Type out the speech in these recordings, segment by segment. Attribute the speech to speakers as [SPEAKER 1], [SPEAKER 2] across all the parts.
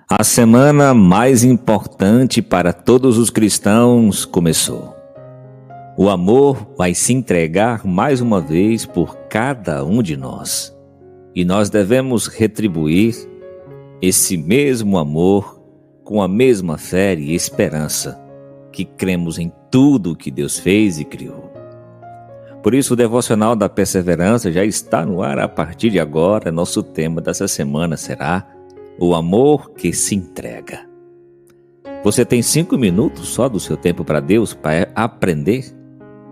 [SPEAKER 1] A semana mais importante para todos os cristãos começou. O amor vai se entregar mais uma vez por cada um de nós. E nós devemos retribuir esse mesmo amor com a mesma fé e esperança que cremos em tudo que Deus fez e criou. Por isso, o Devocional da Perseverança já está no ar a partir de agora. Nosso tema dessa semana será o amor que se entrega. Você tem 5 minutos só do seu tempo para Deus, para aprender,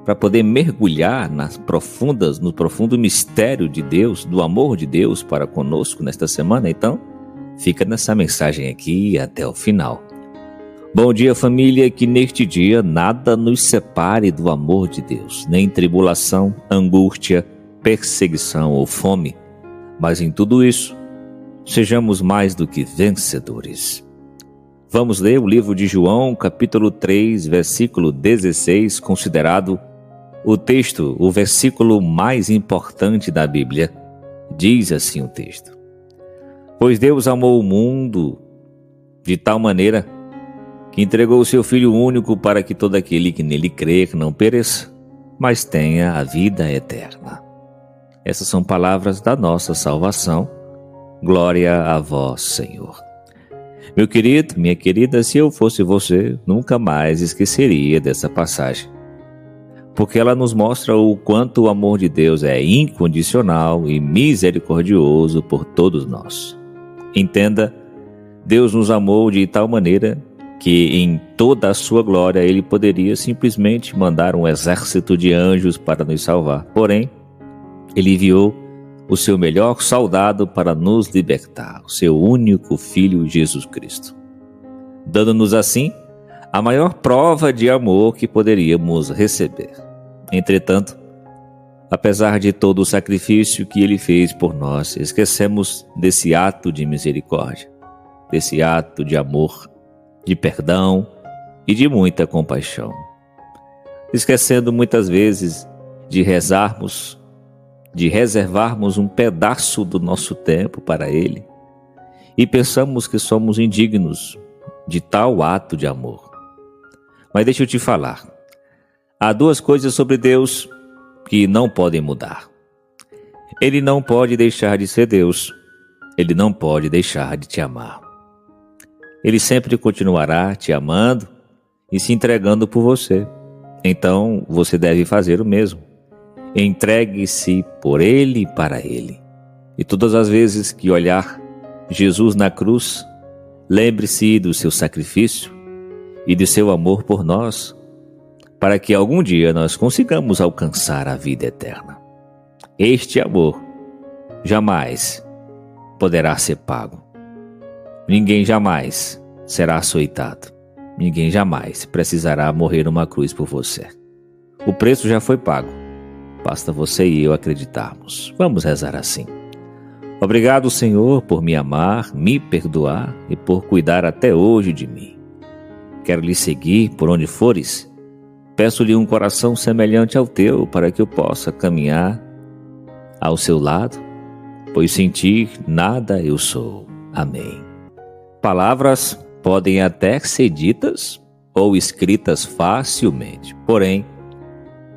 [SPEAKER 1] para poder mergulhar no profundo mistério de Deus, do amor de Deus para conosco nesta semana. Então, fica nessa mensagem aqui até o final. Bom dia, família, que neste dia nada nos separe do amor de Deus, nem tribulação, angústia, perseguição ou fome, mas em tudo isso, sejamos mais do que vencedores. Vamos ler o livro de João, capítulo 3, versículo 16, considerado o versículo mais importante da Bíblia. Diz assim o texto: Pois Deus amou o mundo de tal maneira que entregou o seu Filho único para que todo aquele que nele crê não pereça, mas tenha a vida eterna. Essas são palavras da nossa salvação. Glória a vós, Senhor. Meu querido, minha querida, se eu fosse você, nunca mais esqueceria dessa passagem, porque ela nos mostra o quanto o amor de Deus é incondicional e misericordioso por todos nós. Entenda, Deus nos amou de tal maneira que em toda a sua glória Ele poderia simplesmente mandar um exército de anjos para nos salvar. Porém, Ele enviou o seu melhor soldado para nos libertar, o seu único Filho Jesus Cristo, dando-nos assim a maior prova de amor que poderíamos receber. Entretanto, apesar de todo o sacrifício que Ele fez por nós, esquecemos desse ato de misericórdia, desse ato de amor, de perdão e de muita compaixão. Esquecendo muitas vezes de reservarmos um pedaço do nosso tempo para Ele, e pensamos que somos indignos de tal ato de amor. Mas deixa eu te falar, há 2 coisas sobre Deus que não podem mudar. Ele não pode deixar de ser Deus, Ele não pode deixar de te amar. Ele sempre continuará te amando e se entregando por você. Então, você deve fazer o mesmo. Entregue-se por Ele e para Ele. E todas as vezes que olhar Jesus na cruz, lembre-se do seu sacrifício e do seu amor por nós, para que algum dia nós consigamos alcançar a vida eterna. Este amor jamais poderá ser pago. Ninguém jamais será açoitado. Ninguém jamais precisará morrer numa cruz por você. O preço já foi pago. Basta você e eu acreditarmos. Vamos rezar assim. Obrigado, Senhor, por me amar, me perdoar e por cuidar até hoje de mim. Quero lhe seguir por onde fores. Peço-lhe um coração semelhante ao teu para que eu possa caminhar ao seu lado, pois sem ti nada eu sou. Amém. Palavras podem até ser ditas ou escritas facilmente, porém,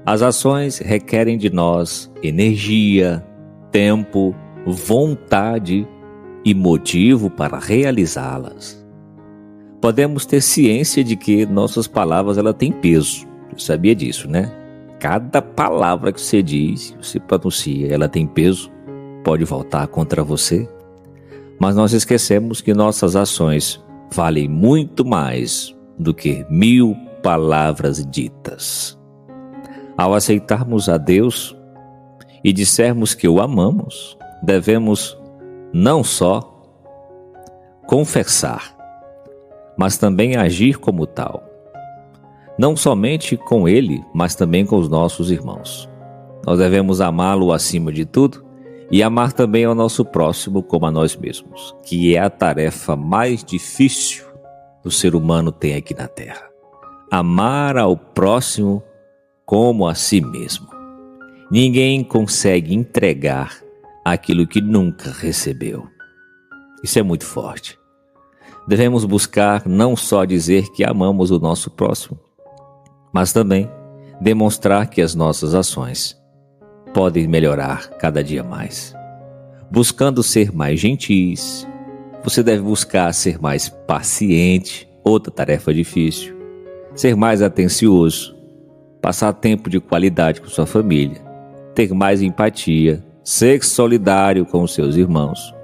[SPEAKER 1] as ações requerem de nós energia, tempo, vontade e motivo para realizá-las. Podemos ter ciência de que nossas palavras ela têm peso. Você sabia disso, né? Cada palavra que você diz, você pronuncia, ela tem peso, pode voltar contra você. Mas nós esquecemos que nossas ações valem muito mais do que 1000 palavras ditas. Ao aceitarmos a Deus e dissermos que o amamos, devemos não só confessar, mas também agir como tal. Não somente com Ele, mas também com os nossos irmãos. Nós devemos amá-lo acima de tudo e amar também ao nosso próximo como a nós mesmos, que é a tarefa mais difícil que o ser humano tem aqui na Terra. Amar ao próximo como a si mesmo. Ninguém consegue entregar aquilo que nunca recebeu. Isso é muito forte. Devemos buscar não só dizer que amamos o nosso próximo, mas também demonstrar que as nossas ações podem melhorar cada dia mais. Buscando ser mais gentis, você deve buscar ser mais paciente, outra tarefa difícil, ser mais atencioso, passar tempo de qualidade com sua família, ter mais empatia, ser solidário com os seus irmãos,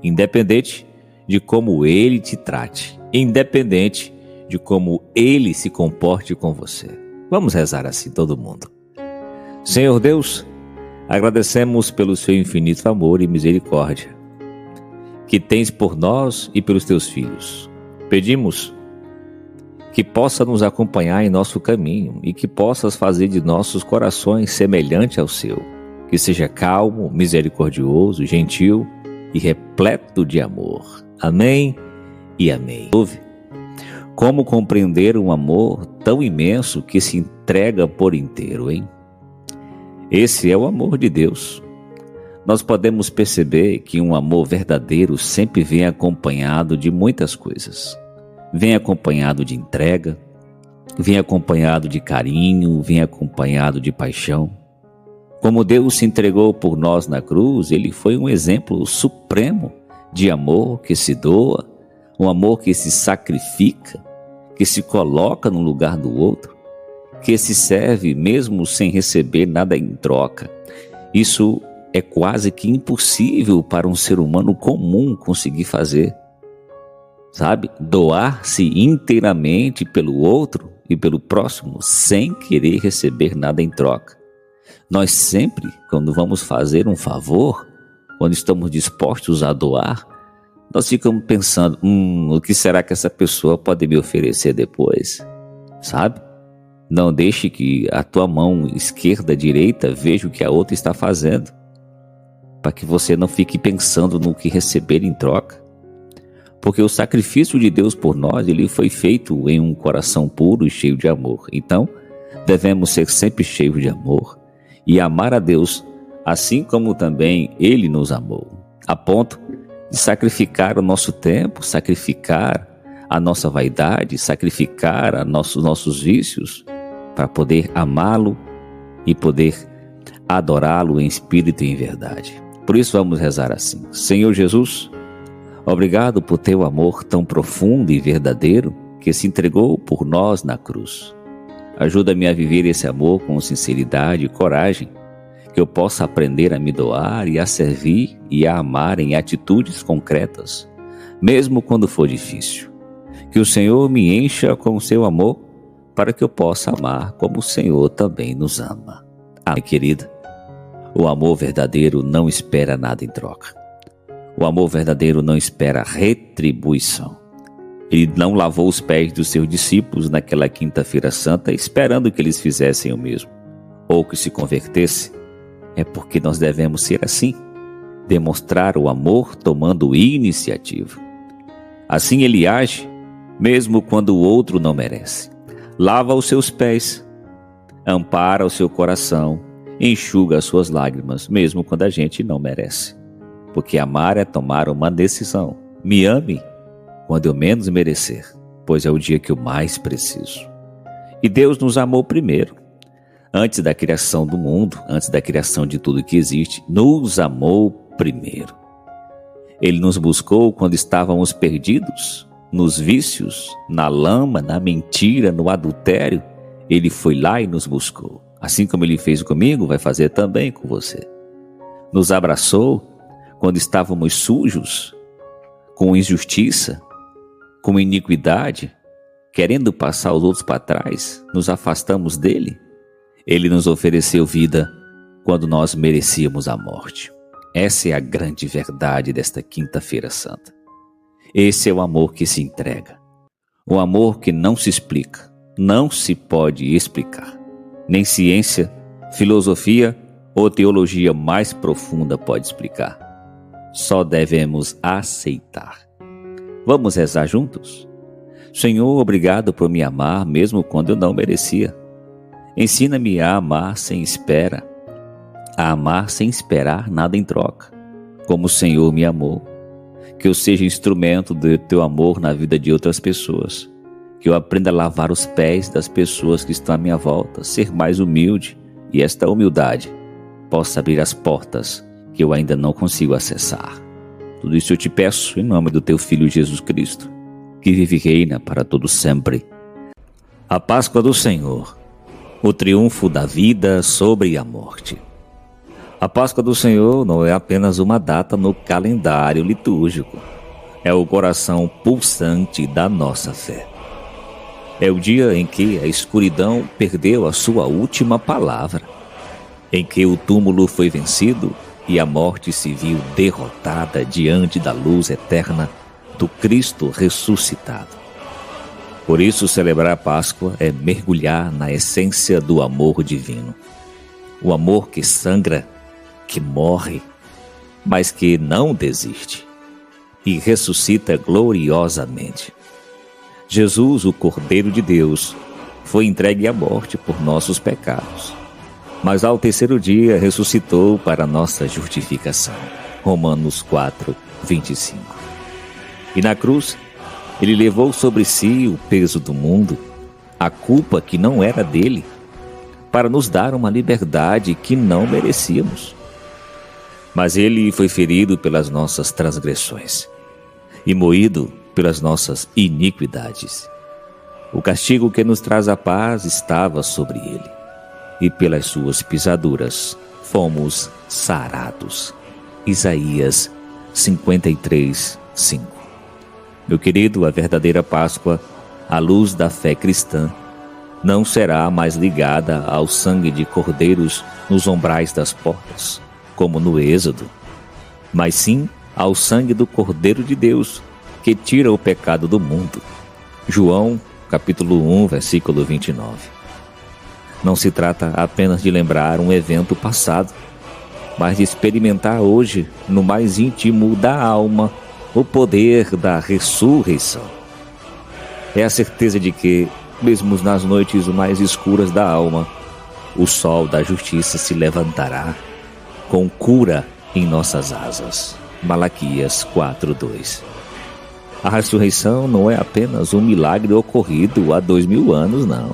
[SPEAKER 1] independente de como ele te trate, independente de como ele se comporte com você. Vamos rezar assim, todo mundo. Senhor Deus, agradecemos pelo seu infinito amor e misericórdia que tens por nós e pelos teus filhos. Pedimos que possa nos acompanhar em nosso caminho e que possas fazer de nossos corações semelhante ao seu, que seja calmo, misericordioso, gentil e repleto de amor. Amém e amém. Como compreender um amor tão imenso que se entrega por inteiro, hein? Esse é o amor de Deus. Nós podemos perceber que um amor verdadeiro sempre vem acompanhado de muitas coisas. Vem acompanhado de entrega, vem acompanhado de carinho, vem acompanhado de paixão. Como Deus se entregou por nós na cruz, Ele foi um exemplo supremo de amor que se doa, um amor que se sacrifica, que se coloca no lugar do outro, que se serve mesmo sem receber nada em troca. Isso é quase que impossível para um ser humano comum conseguir fazer. Sabe? Doar-se inteiramente pelo outro e pelo próximo sem querer receber nada em troca. Nós sempre, quando vamos fazer um favor, quando estamos dispostos a doar, nós ficamos pensando, o que será que essa pessoa pode me oferecer depois? Sabe? Não deixe que a tua mão esquerda, direita, veja o que a outra está fazendo, para que você não fique pensando no que receber em troca. Porque o sacrifício de Deus por nós, ele foi feito em um coração puro e cheio de amor. Então, devemos ser sempre cheios de amor e amar a Deus, assim como também Ele nos amou, a ponto de sacrificar o nosso tempo, sacrificar a nossa vaidade, sacrificar nossos vícios, para poder amá-lo e poder adorá-lo em espírito e em verdade. Por isso vamos rezar assim. Senhor Jesus, obrigado por teu amor tão profundo e verdadeiro que se entregou por nós na cruz. Ajuda-me a viver esse amor com sinceridade e coragem, que eu possa aprender a me doar e a servir e a amar em atitudes concretas, mesmo quando for difícil. Que o Senhor me encha com o seu amor para que eu possa amar como o Senhor também nos ama. Amém, querida. O amor verdadeiro não espera nada em troca. O amor verdadeiro não espera retribuição. Ele não lavou os pés dos seus discípulos naquela quinta-feira santa esperando que eles fizessem o mesmo, ou que se convertessem. É porque nós devemos ser assim, demonstrar o amor tomando iniciativa. Assim ele age, mesmo quando o outro não merece. Lava os seus pés, ampara o seu coração, enxuga as suas lágrimas, mesmo quando a gente não merece. Porque amar é tomar uma decisão. Me ame quando eu menos merecer, pois é o dia que eu mais preciso. E Deus nos amou primeiro. Antes da criação do mundo, antes da criação de tudo que existe, nos amou primeiro. Ele nos buscou quando estávamos perdidos, nos vícios, na lama, na mentira, no adultério. Ele foi lá e nos buscou. Assim como ele fez comigo, vai fazer também com você. Nos abraçou quando estávamos sujos, com injustiça, com iniquidade, querendo passar os outros para trás, nos afastamos dele. Ele nos ofereceu vida quando nós merecíamos a morte. Essa é a grande verdade desta quinta-feira santa. Esse é o amor que se entrega. O amor que não se explica, não se pode explicar. Nem ciência, filosofia ou teologia mais profunda pode explicar. Só devemos aceitar. Vamos rezar juntos? Senhor, obrigado por me amar mesmo quando eu não merecia. Ensina-me a amar sem espera, a amar sem esperar nada em troca, como o Senhor me amou. que eu seja instrumento do teu amor na vida de outras pessoas, que eu aprenda a lavar os pés das pessoas que estão à minha volta, ser mais humilde, e esta humildade possa abrir as portas que eu ainda não consigo acessar. Tudo isso eu te peço em nome do teu Filho Jesus Cristo, que vive e reina para todo sempre. A Páscoa do Senhor, o triunfo da vida sobre a morte. A Páscoa do Senhor não é apenas uma data no calendário litúrgico, é o coração pulsante da nossa fé. É o dia em que a escuridão perdeu a sua última palavra, em que o túmulo foi vencido e a morte se viu derrotada diante da luz eterna do Cristo ressuscitado. Por isso, celebrar a Páscoa é mergulhar na essência do amor divino. O amor que sangra, que morre, mas que não desiste e ressuscita gloriosamente. Jesus, o Cordeiro de Deus, foi entregue à morte por nossos pecados, mas ao terceiro dia ressuscitou para nossa justificação. Romanos 4, 25. E na cruz, ele levou sobre si o peso do mundo, a culpa que não era dele, para nos dar uma liberdade que não merecíamos. Mas ele foi ferido pelas nossas transgressões e moído pelas nossas iniquidades. O castigo que nos traz a paz estava sobre ele, e pelas suas pisaduras fomos sarados. Isaías 53, 5. Meu querido, a verdadeira Páscoa, a luz da fé cristã, não será mais ligada ao sangue de cordeiros nos umbrais das portas, como no Êxodo, mas sim ao sangue do Cordeiro de Deus, que tira o pecado do mundo. João, capítulo 1, versículo 29. Não se trata apenas de lembrar um evento passado, mas de experimentar hoje, no mais íntimo da alma, o poder da ressurreição. É a certeza de que, mesmo nas noites mais escuras da alma, o sol da justiça se levantará com cura em nossas asas. Malaquias 4:2. A ressurreição não é apenas um milagre ocorrido há 2000 anos, não.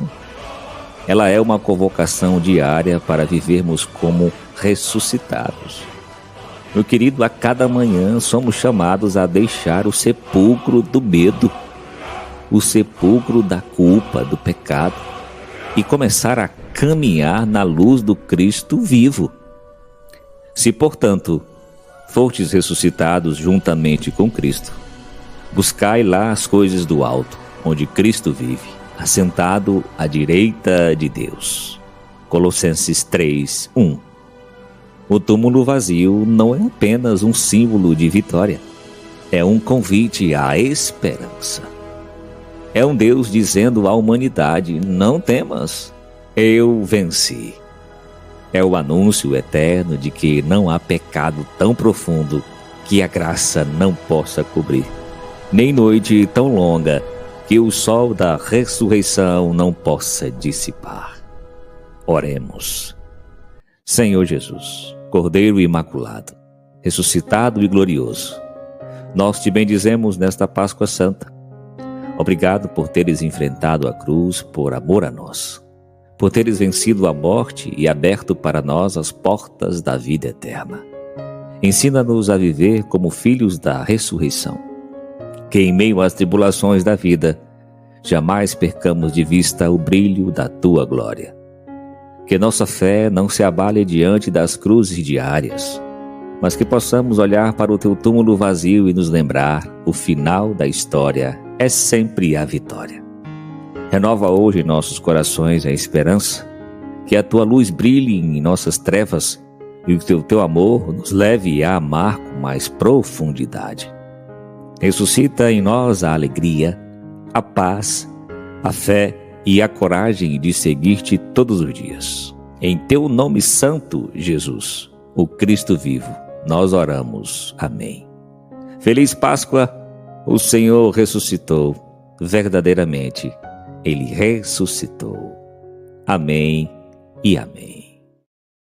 [SPEAKER 1] Ela é uma convocação diária para vivermos como ressuscitados. Meu querido, a cada manhã somos chamados a deixar o sepulcro do medo, o sepulcro da culpa, do pecado, e começar a caminhar na luz do Cristo vivo. Se, portanto, fortes ressuscitados juntamente com Cristo, buscai lá as coisas do alto, onde Cristo vive, assentado à direita de Deus. Colossenses 3, 1. O túmulo vazio não é apenas um símbolo de vitória, é um convite à esperança. É um Deus dizendo à humanidade: não temas, eu venci. É o anúncio eterno de que não há pecado tão profundo que a graça não possa cobrir, nem noite tão longa que o sol da ressurreição não possa dissipar. Oremos. Senhor Jesus, Cordeiro Imaculado, ressuscitado e glorioso, nós te bendizemos nesta Páscoa Santa. Obrigado por teres enfrentado a cruz por amor a nós, por teres vencido a morte e aberto para nós as portas da vida eterna. Ensina-nos a viver como filhos da ressurreição, que em meio às tribulações da vida, jamais percamos de vista o brilho da tua glória. Que nossa fé não se abale diante das cruzes diárias, mas que possamos olhar para o teu túmulo vazio e nos lembrar: o final da história é sempre a vitória. Renova hoje em nossos corações a esperança, que a tua luz brilhe em nossas trevas e que o teu amor nos leve a amar com mais profundidade. Ressuscita em nós a alegria, a paz, a fé e a coragem de seguir-te todos os dias. Em teu nome santo, Jesus, o Cristo vivo, nós oramos. Amém. Feliz Páscoa! O Senhor ressuscitou. Verdadeiramente, Ele ressuscitou. Amém e amém.